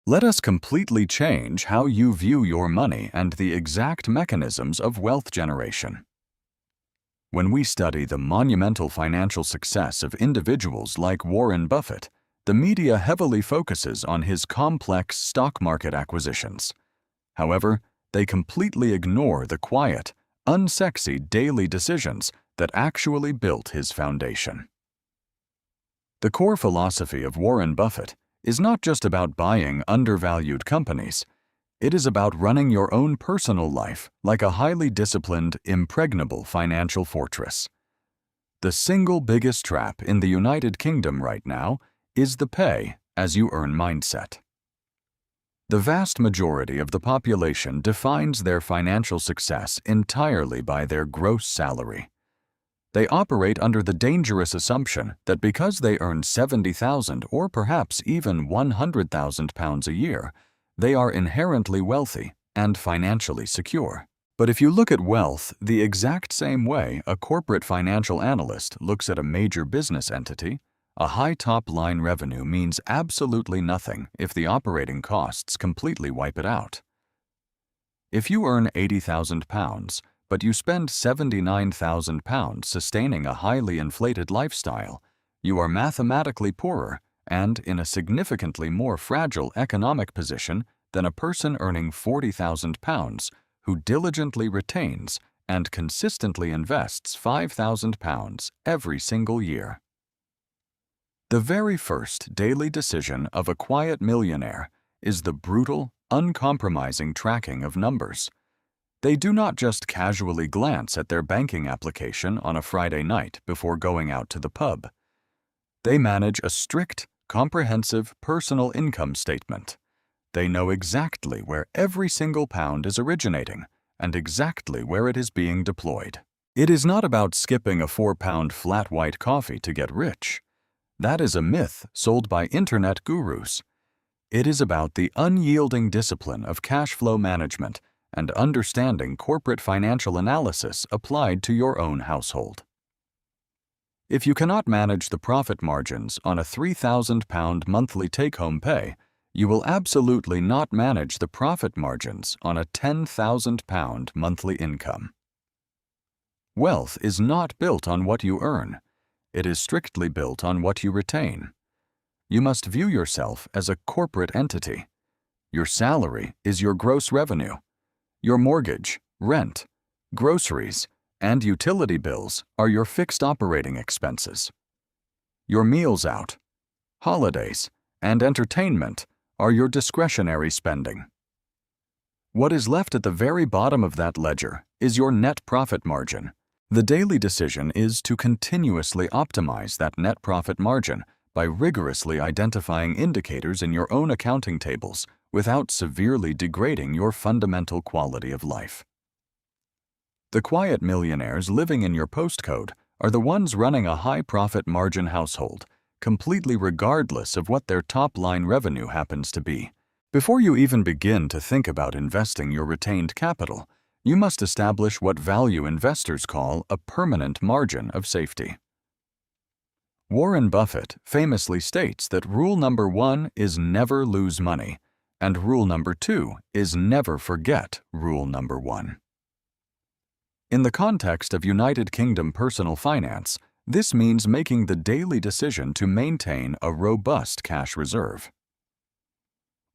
Let us completely change how you view your money and the exact mechanisms of wealth generation. When we study the monumental financial success of individuals like Warren Buffett, the media heavily focuses on his complex stock market acquisitions. However, they completely ignore the quiet, unsexy daily decisions that actually built his foundation. The core philosophy of Warren Buffett is not just about buying undervalued companies. It is about running your own personal life like a highly disciplined, impregnable financial fortress. The single biggest trap in the United Kingdom right now is the pay-as-you-earn mindset. The vast majority of the population defines their financial success entirely by their gross salary. They operate under the dangerous assumption that because they earn £70,000 or perhaps even £100,000 a year, they are inherently wealthy and financially secure. But if you look at wealth the exact same way a corporate financial analyst looks at a major business entity, a high top-line revenue means absolutely nothing if the operating costs completely wipe it out. If you earn £80,000, but you spend £79,000 sustaining a highly inflated lifestyle, you are mathematically poorer and in a significantly more fragile economic position than a person earning £40,000 who diligently retains and consistently invests £5,000 every single year. The very first daily decision of a quiet millionaire is the brutal, uncompromising tracking of numbers. They do not just casually glance at their banking application on a Friday night before going out to the pub. They manage a strict, comprehensive personal income statement. They know exactly where every single pound is originating and exactly where it is being deployed. It is not about skipping a 4-pound flat white coffee to get rich. That is a myth sold by internet gurus. It is about the unyielding discipline of cash flow management and understanding corporate financial analysis applied to your own household. If you cannot manage the profit margins on a £3,000 monthly take-home pay, you will absolutely not manage the profit margins on a £10,000 monthly income. Wealth is not built on what you earn. It is strictly built on what you retain. You must view yourself as a corporate entity. Your salary is your gross revenue. Your mortgage, rent, groceries, and utility bills are your fixed operating expenses. Your meals out, holidays, and entertainment are your discretionary spending. What is left at the very bottom of that ledger is your net profit margin. The daily decision is to continuously optimize that net profit margin by rigorously identifying indicators in your own accounting tables without severely degrading your fundamental quality of life. The quiet millionaires living in your postcode are the ones running a high-profit margin household, completely regardless of what their top-line revenue happens to be. Before you even begin to think about investing your retained capital, you must establish what value investors call a permanent margin of safety. Warren Buffett famously states that rule number 1 is never lose money, and rule number 2 is never forget rule number 1. In the context of United Kingdom personal finance, this means making the daily decision to maintain a robust cash reserve.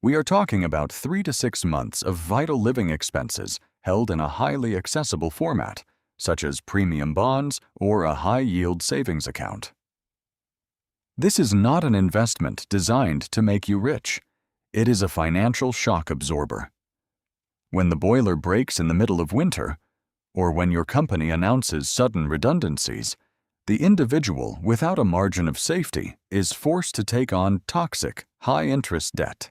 We are talking about 3 to 6 months of vital living expenses held in a highly accessible format, such as premium bonds or a high-yield savings account. This is not an investment designed to make you rich. It is a financial shock absorber. When the boiler breaks in the middle of winter, or when your company announces sudden redundancies, the individual without a margin of safety is forced to take on toxic, high-interest debt.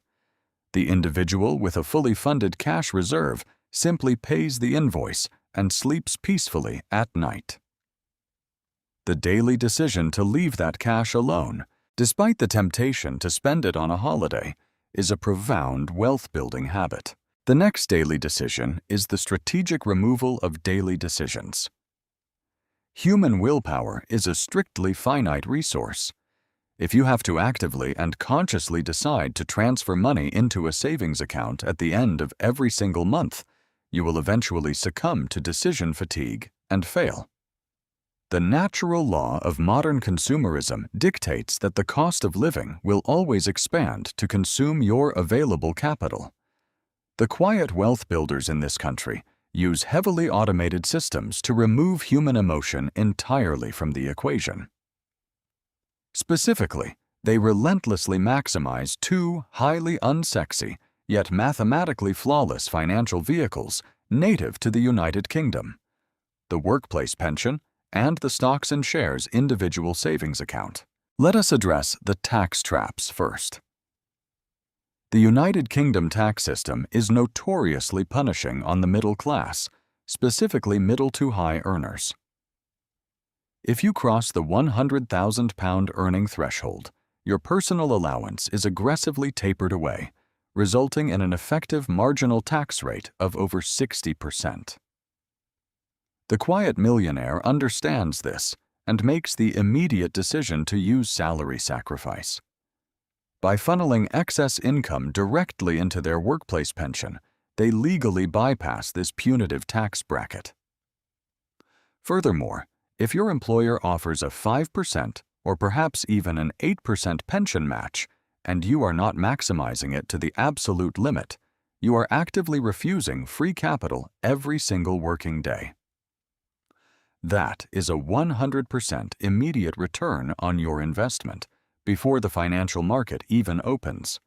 The individual with a fully funded cash reserve simply pays the invoice and sleeps peacefully at night. The daily decision to leave that cash alone, despite the temptation to spend it on a holiday, is a profound wealth-building habit. The next daily decision is the strategic removal of daily decisions. Human willpower is a strictly finite resource. If you have to actively and consciously decide to transfer money into a savings account at the end of every single month, you will eventually succumb to decision fatigue and fail. The natural law of modern consumerism dictates that the cost of living will always expand to consume your available capital. The quiet wealth builders in this country use heavily automated systems to remove human emotion entirely from the equation. Specifically, they relentlessly maximize two highly unsexy, yet mathematically flawless financial vehicles native to the United Kingdom: the workplace pension and the stocks and shares individual savings account. Let us address the tax traps first. The United Kingdom tax system is notoriously punishing on the middle class, specifically middle to high earners. If you cross the £100,000 earning threshold, your personal allowance is aggressively tapered away, resulting in an effective marginal tax rate of over 60%. The quiet millionaire understands this and makes the immediate decision to use salary sacrifice. By funneling excess income directly into their workplace pension, they legally bypass this punitive tax bracket. Furthermore, if your employer offers a 5% or perhaps even an 8% pension match, and you are not maximizing it to the absolute limit, you are actively refusing free capital every single working day. That is a 100% immediate return on your investment before the financial market even opens.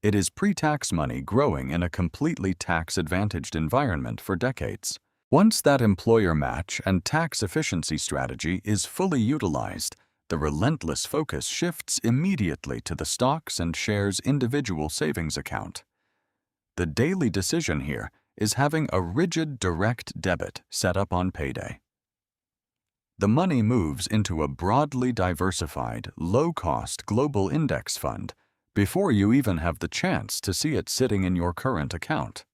It is pre-tax money growing in a completely tax-advantaged environment for decades. Once that employer match and tax efficiency strategy is fully utilized, the relentless focus shifts immediately to the stocks and shares individual savings account. The daily decision here is having a rigid direct debit set up on payday. The money moves into a broadly diversified, low-cost global index fund before you even have the chance to see it sitting in your current account.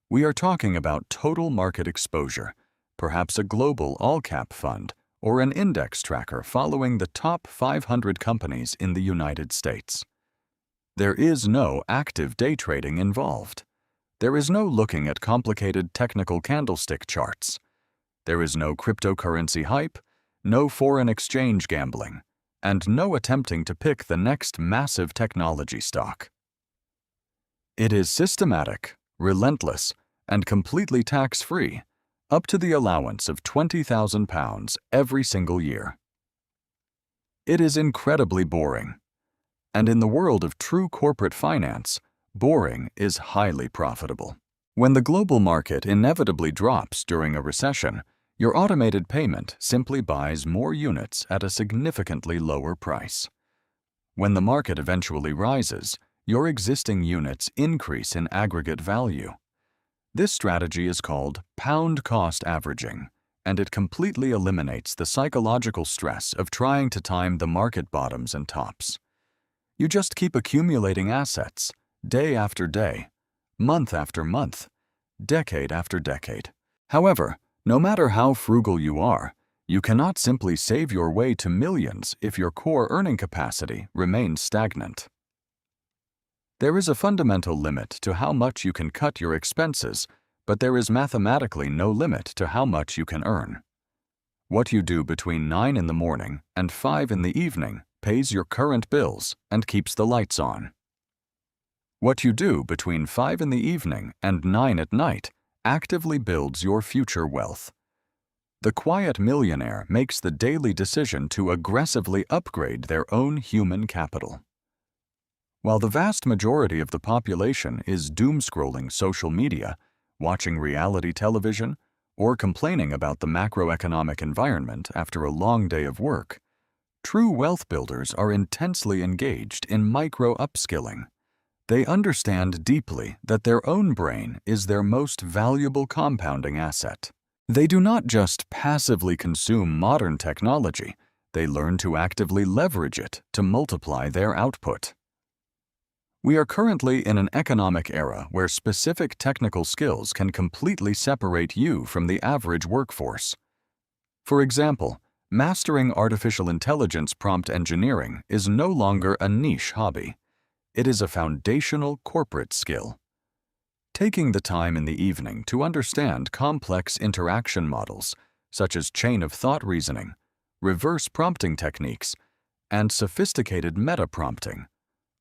We are talking about total market exposure, perhaps a global all-cap fund or an index tracker following the top 500 companies in the United States. There is no active day trading involved. There is no looking at complicated technical candlestick charts. There is no cryptocurrency hype, no foreign exchange gambling, and no attempting to pick the next massive technology stock. It is systematic, relentless, and completely tax-free, up to the allowance of £20,000 every single year. It is incredibly boring. And in the world of true corporate finance, boring is highly profitable. When the global market inevitably drops during a recession, your automated payment simply buys more units at a significantly lower price. When the market eventually rises, your existing units increase in aggregate value. This strategy is called pound cost averaging, and it completely eliminates the psychological stress of trying to time the market bottoms and tops. You just keep accumulating assets, day after day, month after month, decade after decade. However, no matter how frugal you are, you cannot simply save your way to millions if your core earning capacity remains stagnant. There is a fundamental limit to how much you can cut your expenses, but there is mathematically no limit to how much you can earn. What you do between 9 in the morning and 5 in the evening pays your current bills and keeps the lights on. What you do between 5 in the evening and 9 at night actively builds your future wealth. The quiet millionaire makes the daily decision to aggressively upgrade their own human capital. While the vast majority of the population is doom-scrolling social media, watching reality television, or complaining about the macroeconomic environment after a long day of work, true wealth builders are intensely engaged in micro-upskilling. They understand deeply that their own brain is their most valuable compounding asset. They do not just passively consume modern technology, they learn to actively leverage it to multiply their output. We are currently in an economic era where specific technical skills can completely separate you from the average workforce. For example, Mastering artificial intelligence prompt engineering is no longer a niche hobby. It is a foundational corporate skill. Taking the time in the evening to understand complex interaction models, such as chain-of-thought reasoning, reverse prompting techniques, and sophisticated meta-prompting,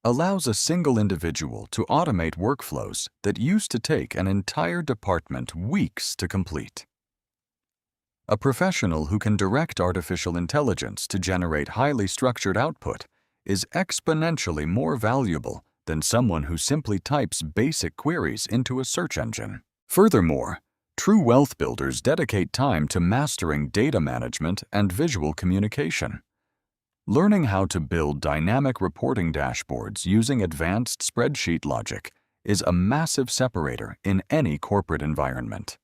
allows a single individual to automate workflows that used to take an entire department weeks to complete. A professional who can direct artificial intelligence to generate highly structured output is exponentially more valuable than someone who simply types basic queries into a search engine. Furthermore, true wealth builders dedicate time to mastering data management and visual communication. Learning how to build dynamic reporting dashboards using advanced spreadsheet logic is a massive separator in any corporate environment.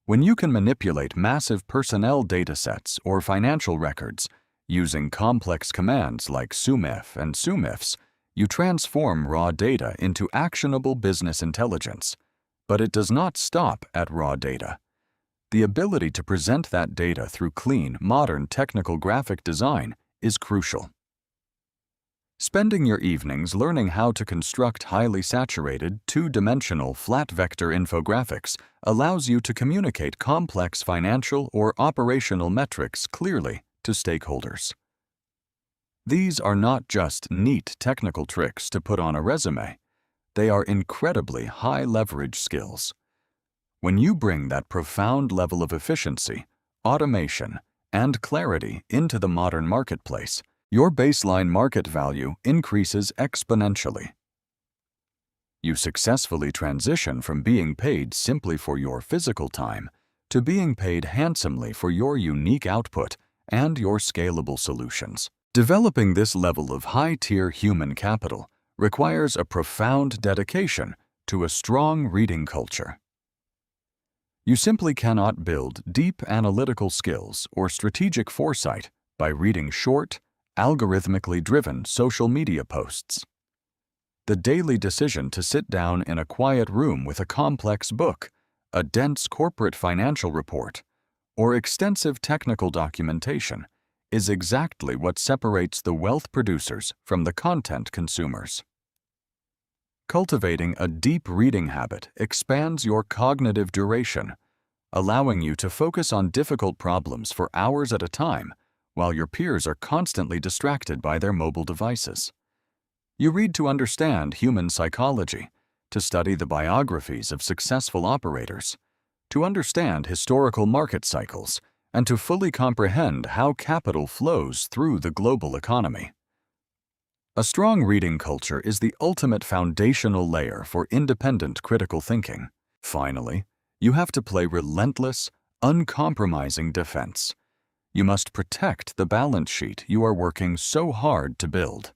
When you can manipulate massive personnel datasets or financial records using complex commands like sumif and sumifs, you transform raw data into actionable business intelligence. But it does not stop at raw data. The ability to present that data through clean, modern technical graphic design is crucial. Spending your evenings learning how to construct highly saturated, two-dimensional flat vector infographics allows you to communicate complex financial or operational metrics clearly to stakeholders. These are not just neat technical tricks to put on a resume. They are incredibly high-leverage skills. When you bring that profound level of efficiency, automation, and clarity into the modern marketplace, your baseline market value increases exponentially. You successfully transition from being paid simply for your physical time to being paid handsomely for your unique output and your scalable solutions. Developing this level of high-tier human capital requires a profound dedication to a strong reading culture. You simply cannot build deep analytical skills or strategic foresight by reading short, algorithmically driven social media posts. The daily decision to sit down in a quiet room with a complex book, a dense corporate financial report, or extensive technical documentation is exactly what separates the wealth producers from the content consumers. Cultivating a deep reading habit expands your cognitive duration, allowing you to focus on difficult problems for hours at a time while your peers are constantly distracted by their mobile devices. You read to understand human psychology, to study the biographies of successful operators, to understand historical market cycles, and to fully comprehend how capital flows through the global economy. A strong reading culture is the ultimate foundational layer for independent critical thinking. Finally, you have to play relentless, uncompromising defense. You must protect the balance sheet you are working so hard to build.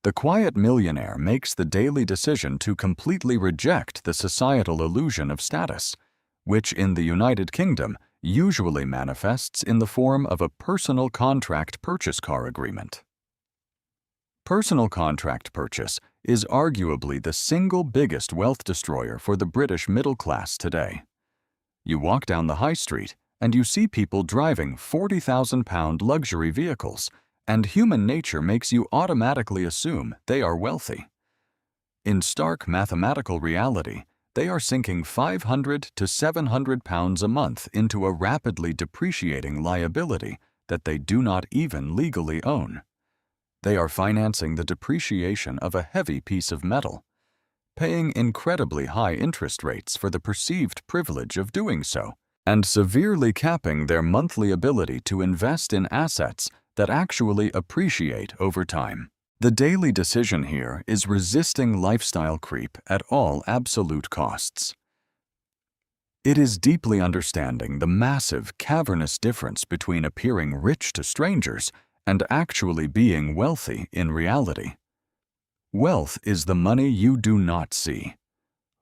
The quiet millionaire makes the daily decision to completely reject the societal illusion of status, which in the United Kingdom usually manifests in the form of a personal contract purchase car agreement. Personal contract purchase is arguably the single biggest wealth destroyer for the British middle class today. You walk down the high street and you see people driving £40,000 luxury vehicles, and human nature makes you automatically assume they are wealthy. In stark mathematical reality, they are sinking £500 to £700 a month into a rapidly depreciating liability that they do not even legally own. They are financing the depreciation of a heavy piece of metal, paying incredibly high interest rates for the perceived privilege of doing so, and severely capping their monthly ability to invest in assets that actually appreciate over time. The daily decision here is resisting lifestyle creep at all absolute costs. It is deeply understanding the massive, cavernous difference between appearing rich to strangers and actually being wealthy in reality. Wealth is the money you do not see.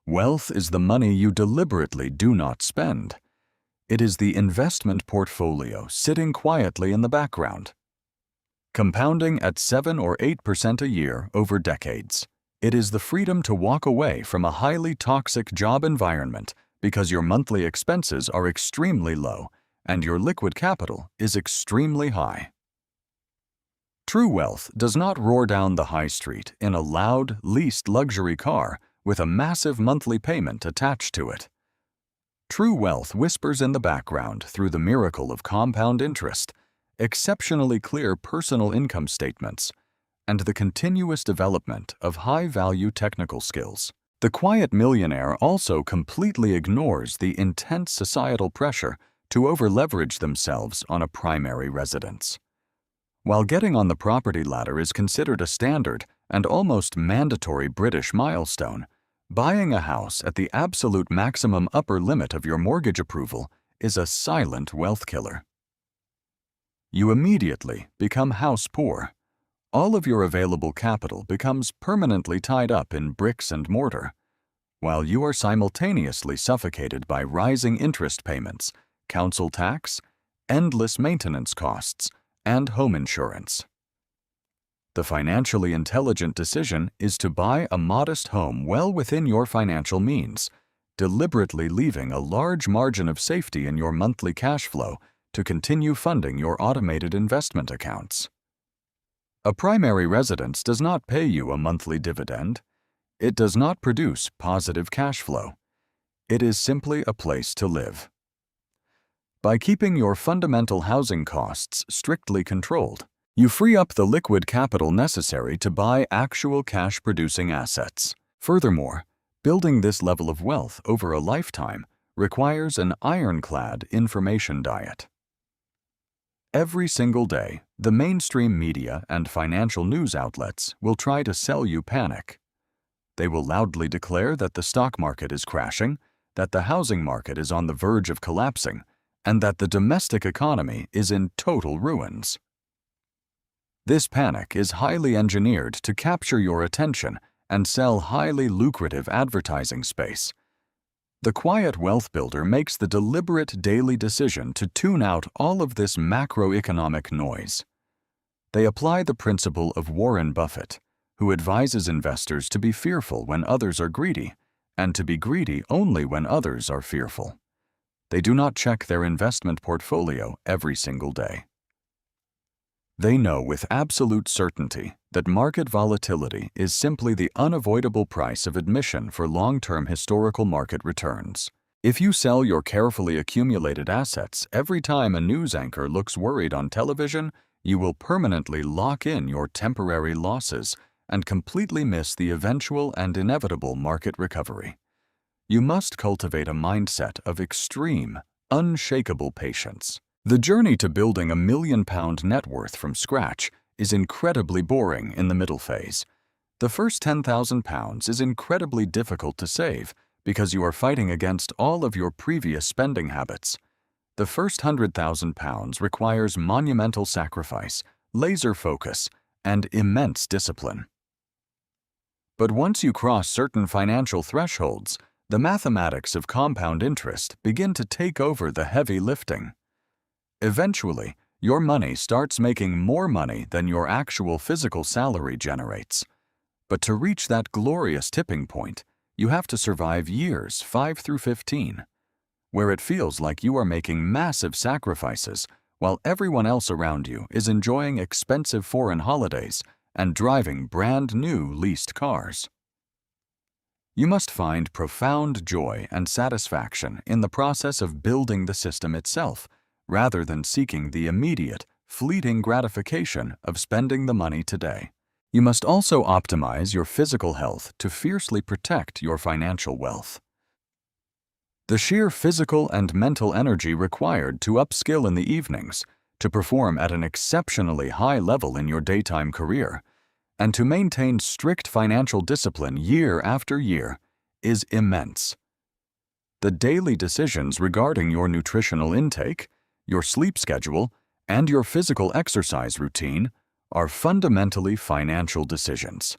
Wealth is the money you deliberately do not spend. It is the investment portfolio sitting quietly in the background, compounding at 7 or 8% a year over decades. It is the freedom to walk away from a highly toxic job environment because your monthly expenses are extremely low and your liquid capital is extremely high. True wealth does not roar down the high street in a loud, leased luxury car with a massive monthly payment attached to it. True wealth whispers in the background through the miracle of compound interest, exceptionally clear personal income statements, and the continuous development of high-value technical skills. The quiet millionaire also completely ignores the intense societal pressure to over-leverage themselves on a primary residence. While getting on the property ladder is considered a standard and almost mandatory British milestone, buying a house at the absolute maximum upper limit of your mortgage approval is a silent wealth killer. You immediately become house poor. All of your available capital becomes permanently tied up in bricks and mortar, while you are simultaneously suffocated by rising interest payments, council tax, endless maintenance costs, and home insurance. The financially intelligent decision is to buy a modest home well within your financial means, deliberately leaving a large margin of safety in your monthly cash flow to continue funding your automated investment accounts. A primary residence does not pay you a monthly dividend. It does not produce positive cash flow. It is simply a place to live. By keeping your fundamental housing costs strictly controlled, you free up the liquid capital necessary to buy actual cash-producing assets. Furthermore, building this level of wealth over a lifetime requires an ironclad information diet. Every single day, the mainstream media and financial news outlets will try to sell you panic. They will loudly declare that the stock market is crashing, that the housing market is on the verge of collapsing, and that the domestic economy is in total ruins. This panic is highly engineered to capture your attention and sell highly lucrative advertising space. The quiet wealth builder makes the deliberate daily decision to tune out all of this macroeconomic noise. They apply the principle of Warren Buffett, who advises investors to be fearful when others are greedy, and to be greedy only when others are fearful. They do not check their investment portfolio every single day. They know with absolute certainty that market volatility is simply the unavoidable price of admission for long-term historical market returns. If you sell your carefully accumulated assets every time a news anchor looks worried on television, you will permanently lock in your temporary losses and completely miss the eventual and inevitable market recovery. You must cultivate a mindset of extreme, unshakable patience. The journey to building £1 million net worth from scratch is incredibly boring in the middle phase. The first £10,000 is incredibly difficult to save because you are fighting against all of your previous spending habits. The first £100,000 requires monumental sacrifice, laser focus, and immense discipline. But once you cross certain financial thresholds, the mathematics of compound interest begin to take over the heavy lifting. Eventually, your money starts making more money than your actual physical salary generates. But to reach that glorious tipping point, you have to survive years 5 through 15, where it feels like you are making massive sacrifices while everyone else around you is enjoying expensive foreign holidays and driving brand new leased cars. You must find profound joy and satisfaction in the process of building the system itself, rather than seeking the immediate, fleeting gratification of spending the money today. You must also optimize your physical health to fiercely protect your financial wealth. The sheer physical and mental energy required to upskill in the evenings, to perform at an exceptionally high level in your daytime career, and to maintain strict financial discipline year after year is immense. The daily decisions regarding your nutritional intake, your sleep schedule, and your physical exercise routine are fundamentally financial decisions.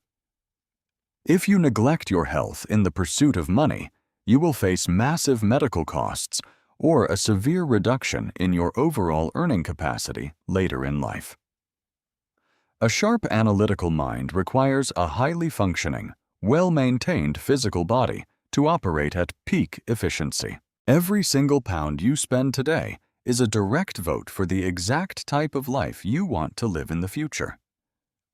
If you neglect your health in the pursuit of money, you will face massive medical costs or a severe reduction in your overall earning capacity later in life. A sharp analytical mind requires a highly functioning, well-maintained physical body to operate at peak efficiency. Every single pound you spend today is a direct vote for the exact type of life you want to live in the future.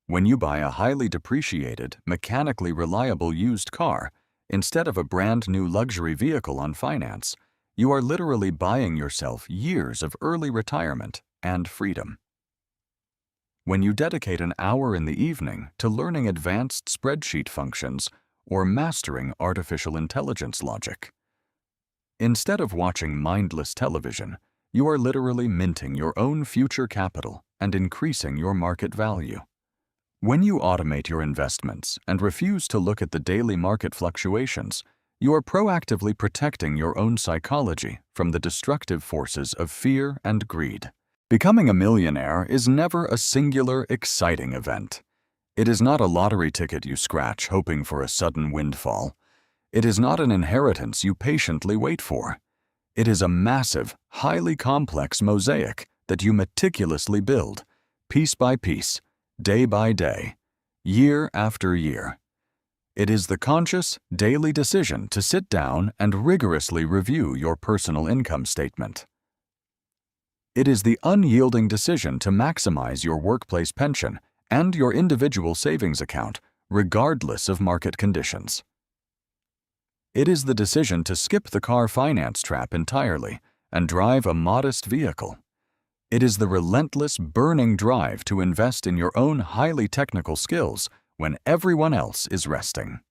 When you buy a highly depreciated, mechanically reliable used car instead of a brand new luxury vehicle on finance, you are literally buying yourself years of early retirement and freedom. When you dedicate an hour in the evening to learning advanced spreadsheet functions or mastering artificial intelligence logic, instead of watching mindless television, you are literally minting your own future capital and increasing your market value. When you automate your investments and refuse to look at the daily market fluctuations, you are proactively protecting your own psychology from the destructive forces of fear and greed. Becoming a millionaire is never a singular, exciting event. It is not a lottery ticket you scratch hoping for a sudden windfall. It is not an inheritance you patiently wait for. It is a massive, highly complex mosaic that you meticulously build, piece by piece, day by day, year after year. It is the conscious, daily decision to sit down and rigorously review your personal income statement. It is the unyielding decision to maximize your workplace pension and your individual savings account, regardless of market conditions. It is the decision to skip the car finance trap entirely and drive a modest vehicle. It is the relentless, burning drive to invest in your own highly technical skills when everyone else is resting.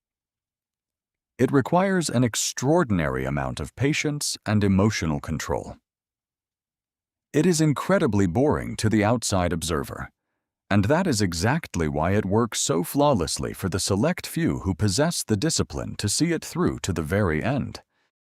It requires an extraordinary amount of patience and emotional control. It is incredibly boring to the outside observer, and that is exactly why it works so flawlessly for the select few who possess the discipline to see it through to the very end.